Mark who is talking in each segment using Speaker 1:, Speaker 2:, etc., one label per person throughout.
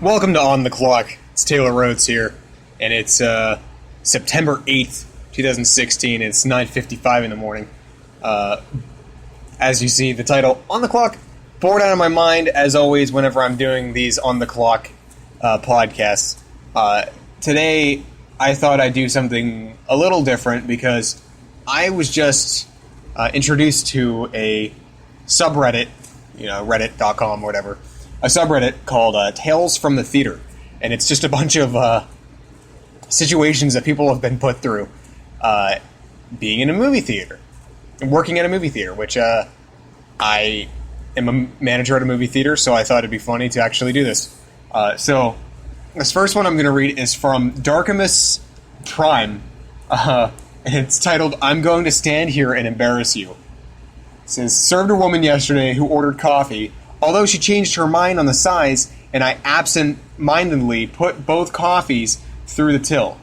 Speaker 1: Welcome to On the Clock. It's Taylor Rhodes here, and it's September 8th, 2016. It's 9:55 in the morning. As you see, the title, On the Clock, bored out of my mind, as always, whenever I'm doing these On the Clock podcasts. Today, I thought I'd do something a little different because I was just introduced to a subreddit, reddit.com or whatever, a subreddit called Tales from the Theater. And it's just a bunch of situations that people have been put through being in a movie theater and working at a movie theater, which I am a manager at a movie theater, so I thought it'd be funny to actually do this. So this first one I'm going to read is from Darkimus Prime, and it's titled, I'm Going to Stand Here and Embarrass You. It says, served a woman yesterday who ordered coffee. Although she changed her mind on the size, and I absent-mindedly put both coffees through the till.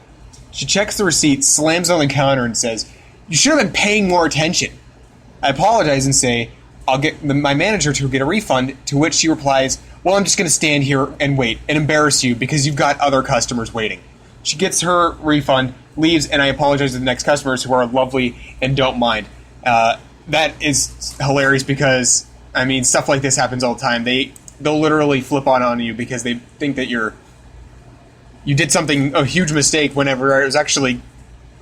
Speaker 1: She checks the receipt, slams on the counter, and says, you should have been paying more attention. I apologize and say, I'll get my manager to get a refund, to which she replies, well, I'm just going to stand here and wait and embarrass you because you've got other customers waiting. She gets her refund, leaves, and I apologize to the next customers who are lovely and don't mind. That is hilarious because, I mean, stuff like this happens all the time. They'll literally flip on you because they think that you did a huge mistake whenever it was actually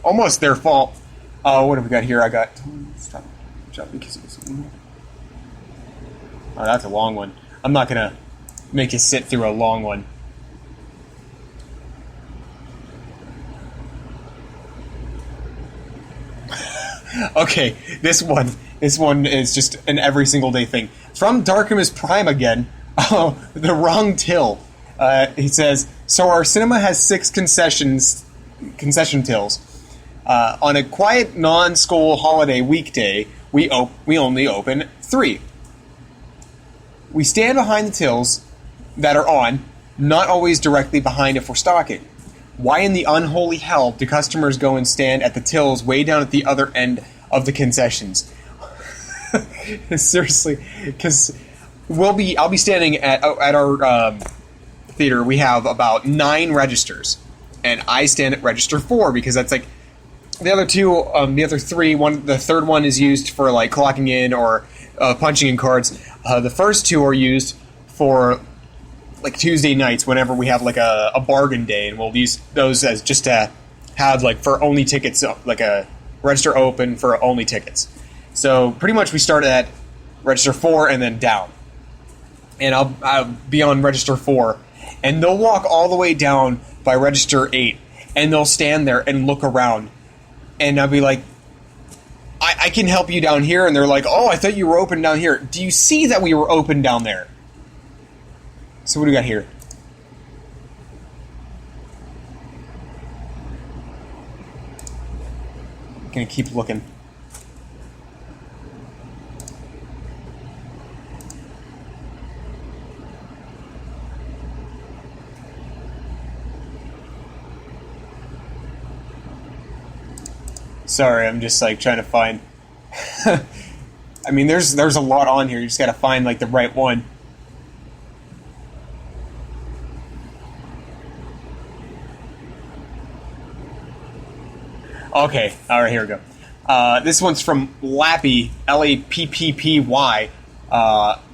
Speaker 1: almost their fault. What have we got here? I got... Stop because oh, that's a long one. I'm not going to make you sit through a long one. Okay, this one is just an every single day thing. From Darkimus Prime again, the wrong till. He says, so our cinema has 6 concession tills. On a quiet non-school holiday weekday, we only open 3. We stand behind the tills that are on, not always directly behind if we're stocking. Why in the unholy hell do customers go and stand at the tills way down at the other end of the concessions? Seriously, because I'll be standing at our theater. We have about 9 registers, and I stand at register 4 because that's like the other 3. The third one is used for like clocking in or punching in cards. The first 2 are used for like Tuesday nights whenever we have like a bargain day, and we'll use those as just to have like for only tickets, like a register open for only tickets. So pretty much we start at register 4 and then down. And I'll be on register 4, and they'll walk all the way down by register 8, and they'll stand there and look around. And I'll be like, I can help you down here. And they're like, oh, I thought you were open down here. Do you see that we were open down there? So what do we got here? I'm gonna keep looking. Sorry, I'm just like trying to find. I mean, there's a lot on here. You just got to find like the right one. Okay, all right, here we go. This one's from Lappy, Lappy,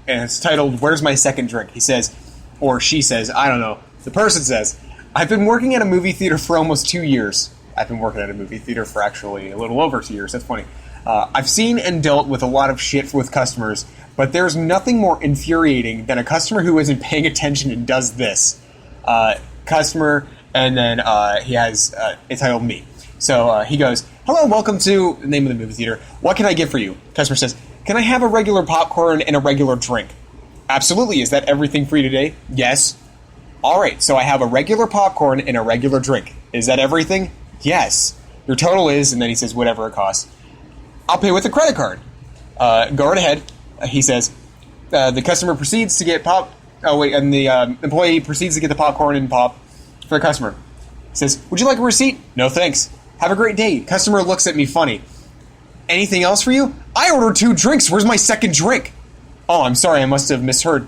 Speaker 1: and it's titled, Where's My Second Drink? He says, or she says, I don't know. The person says, I've been working at a movie theater for almost 2 years. I've been working at a movie theater for actually a little over 2 years. That's funny. I've seen and dealt with a lot of shit with customers, but there's nothing more infuriating than a customer who isn't paying attention and does this. Customer, and then he has entitled me. So he goes, hello, welcome to the name of the movie theater. What can I get for you? Customer says, can I have a regular popcorn and a regular drink? Absolutely. Is that everything for you today? Yes. All right, so I have a regular popcorn and a regular drink. Is that everything? Yes. Your total is, and then he says whatever it costs. I'll pay with a credit card. Go right ahead. He says, the customer proceeds to get the employee proceeds to get the popcorn and pop for the customer. He says, would you like a receipt? No, thanks. Have a great day. Customer looks at me funny. Anything else for you? I ordered 2 drinks. Where's my second drink? Oh, I'm sorry. I must have misheard.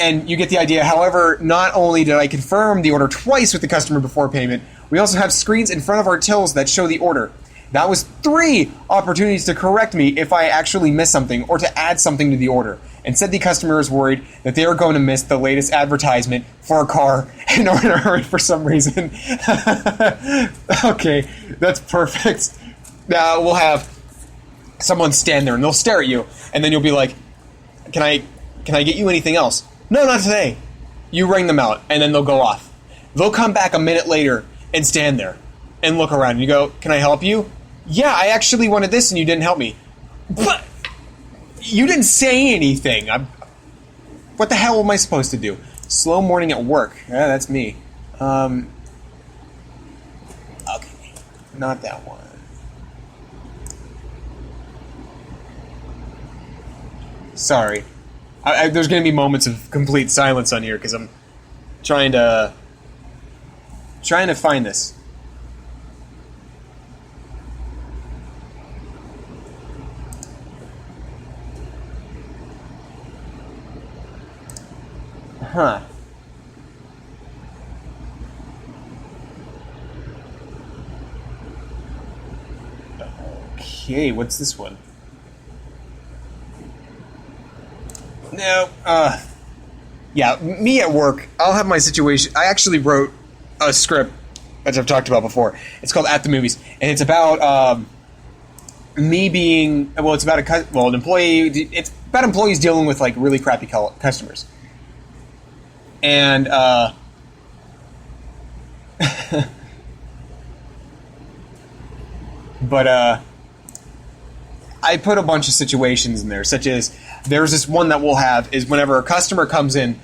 Speaker 1: And you get the idea. However, not only did I confirm the order twice with the customer before payment, we also have screens in front of our tills that show the order. That was 3 opportunities to correct me if I actually missed something or to add something to the order. Instead, the customer is worried that they are going to miss the latest advertisement for a car and are in a hurry for some reason. Okay, that's perfect. Now we'll have someone stand there and they'll stare at you, and then you'll be like, Can I get you anything else? No, not today. You ring them out, and then they'll go off. They'll come back a minute later and stand there and look around. And you go, can I help you? Yeah, I actually wanted this and you didn't help me. But you didn't say anything. What the hell am I supposed to do? Slow morning at work. Yeah, that's me. Okay. Not that one. Sorry. There's going to be moments of complete silence on here because I'm trying to find this. Huh. Okay, what's this one? No, yeah, me at work, I'll have my situation. I actually wrote a script, as I've talked about before. It's called At the Movies, and it's about me being, well, it's about an employee. It's about employees dealing with like really crappy customers, and but I put a bunch of situations in there, such as there's this one that we'll have is whenever a customer comes in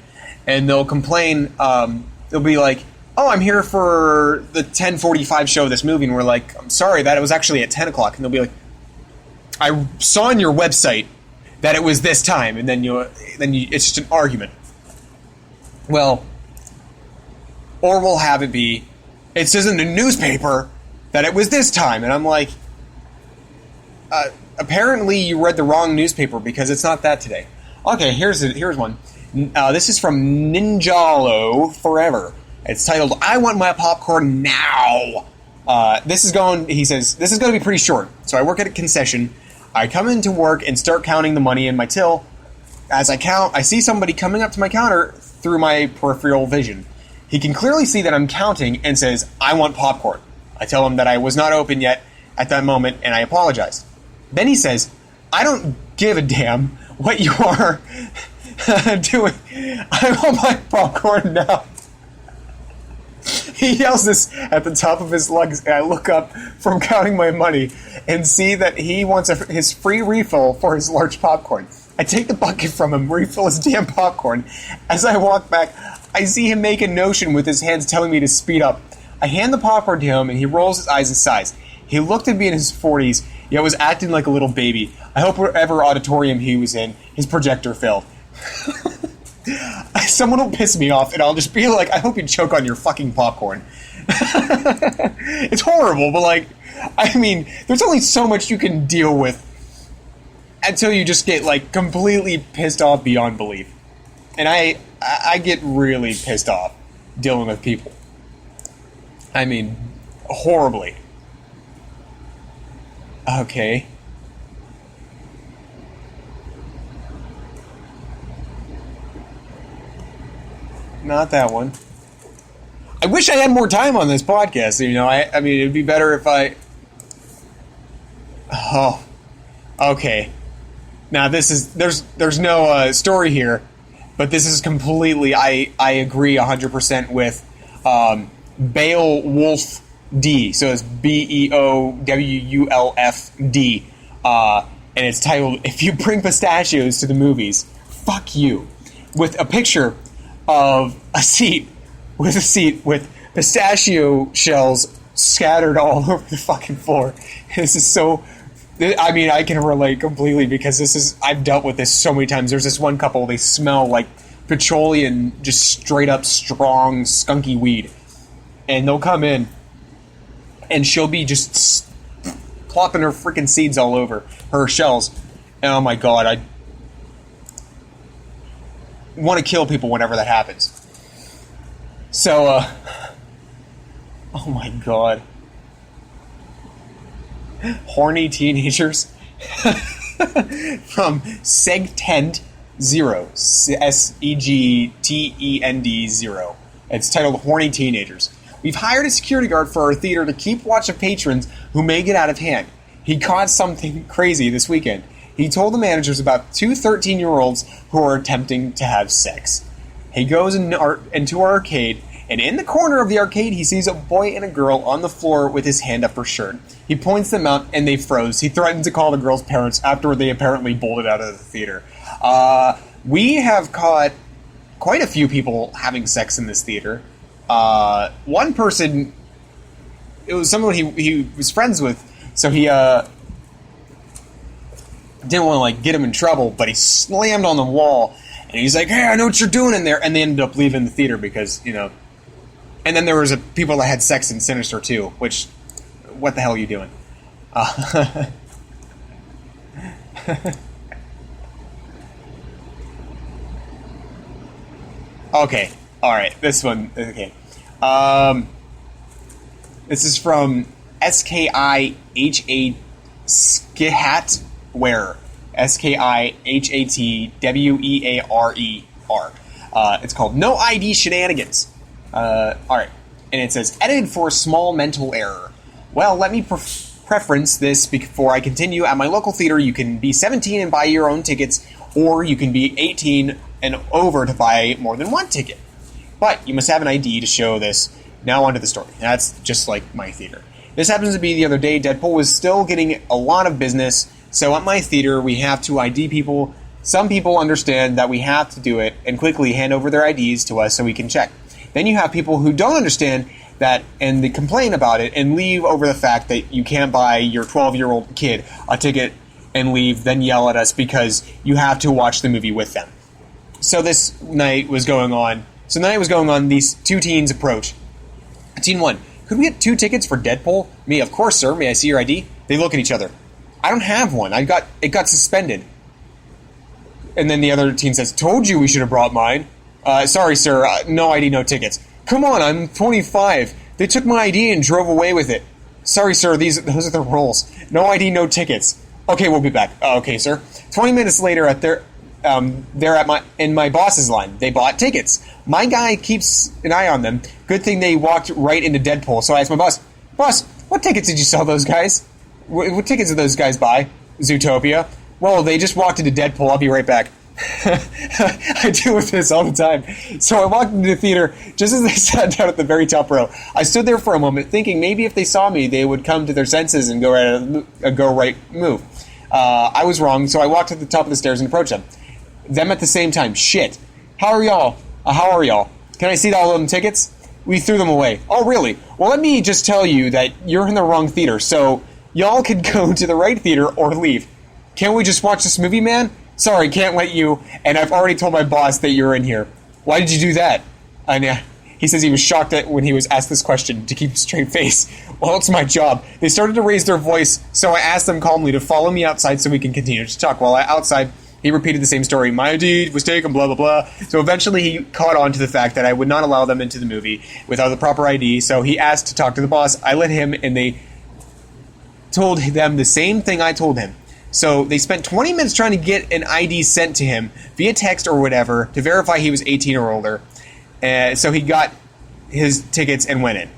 Speaker 1: and they'll complain, they'll be like, oh, I'm here for the 10:45 show of this movie, and we're like, I'm sorry, that it was actually at 10 o'clock, and they'll be like, I saw on your website that it was this time, and then it's just an argument. Well, or we'll have it be, it says in the newspaper that it was this time, and I'm like, apparently you read the wrong newspaper because it's not that today. Okay, here's one. This is from Ninjalo Forever. It's titled, I Want My Popcorn Now. He says, this is going to be pretty short. So I work at a concession. I come into work and start counting the money in my till. As I count, I see somebody coming up to my counter through my peripheral vision. He can clearly see that I'm counting and says, I want popcorn. I tell him that I was not open yet at that moment, and I apologize. Then he says, I don't give a damn what you are doing. I want my popcorn now. He yells this at the top of his lungs, and I look up from counting my money and see that he wants his free refill for his large popcorn. I take the bucket from him, refill his damn popcorn. As I walk back, I see him make a motion with his hands telling me to speed up. I hand the popcorn to him, and he rolls his eyes and sighs. He looked at me in his 40s, yet was acting like a little baby. I hope whatever auditorium he was in, his projector failed. Someone will piss me off, and I'll just be like, I hope you choke on your fucking popcorn. It's horrible, but like, I mean, there's only so much you can deal with until you just get like completely pissed off beyond belief. And I get really pissed off dealing with people. I mean, horribly. Okay. Not that one. I wish I had more time on this podcast. You know, I mean, it'd be better if I... Oh. Okay. Now, this is... There's no story here, but this is completely... I agree 100% with Beowulf D. So it's Beowulfd. And it's titled, If You Bring Pistachios to the Movies, Fuck You. With a picture of a seat with pistachio shells scattered all over the fucking floor. This is so... I mean, I can relate completely because I've dealt with this so many times. There's this one couple, they smell like petroleum, just straight up strong, skunky weed. And they'll come in, and she'll be just plopping her freaking seeds all over her shells. And oh my god, want to kill people whenever that happens. So, oh my god. Horny teenagers from Segtend 0. Segtend 0. It's titled Horny Teenagers. We've hired a security guard for our theater to keep watch of patrons who may get out of hand. He caught something crazy this weekend. He told the managers about two 13-year-olds who are attempting to have sex. He goes into our arcade, and in the corner of the arcade, he sees a boy and a girl on the floor with his hand up her shirt. He points them out, and they froze. He threatened to call the girl's parents after they apparently bolted out of the theater. We have caught quite a few people having sex in this theater. One person, it was someone he was friends with, so he didn't want to get him in trouble, but he slammed on the wall, and he's like, "Hey, I know what you're doing in there," and they ended up leaving the theater because, and then there was people that had sex in Sinister 2, which, what the hell are you doing? Okay, alright, this one, okay. This is from SKIHA Skihatwearer. SKIHATWEARER. It's called No ID Shenanigans. Alright, and it says, edited for small mental error. Well, let me preference this before I continue. At my local theater, you can be 17 and buy your own tickets, or you can be 18 and over to buy more than one ticket. But you must have an ID to show this. Now onto the story. That's just like my theater. This happens to be the other day. Deadpool was still getting a lot of business, so at my theater, we have to ID people. Some people understand that we have to do it and quickly hand over their IDs to us so we can check. Then you have people who don't understand that and they complain about it and leave over the fact that you can't buy your 12-year-old kid a ticket and leave, then yell at us because you have to watch the movie with them. So this night was going on. These two teens approach. Teen 1, could we get 2 tickets for Deadpool? Me, of course, sir. May I see your ID? They look at each other. I don't have one. It got suspended. And then the other teen says, told you we should have brought mine. Sorry, sir. No ID, no tickets. Come on, I'm 25. They took my ID and drove away with it. Sorry, sir. Those are the rules. No ID, no tickets. Okay, we'll be back. Okay, sir. 20 minutes later, they're in my boss's line. They bought tickets. My guy keeps an eye on them. Good thing they walked right into Deadpool. So I asked my boss, what tickets did you sell those guys? What tickets did those guys buy? Zootopia. Well, they just walked into Deadpool. I'll be right back. I deal with this all the time. So I walked into the theater just as they sat down at the very top row. I stood there for a moment thinking maybe if they saw me, they would come to their senses and go right move. I was wrong, so I walked to the top of the stairs and approached them. Them at the same time. Shit. How are y'all? Can I see all of them tickets? We threw them away. Oh, really? Well, let me just tell you that you're in the wrong theater, so y'all could go to the right theater or leave. Can't we just watch this movie, man? Sorry, can't let you, and I've already told my boss that you're in here. Why did you do that? And he says he was shocked when he was asked this question to keep a straight face. Well, it's my job. They started to raise their voice, so I asked them calmly to follow me outside so we can continue to talk. While outside, he repeated the same story. My ID was taken, blah, blah, blah. So eventually he caught on to the fact that I would not allow them into the movie without the proper ID, so he asked to talk to the boss. I let him, and they told them the same thing I told him. So they spent 20 minutes trying to get an ID sent to him via text or whatever to verify he was 18 or older. So he got his tickets and went in.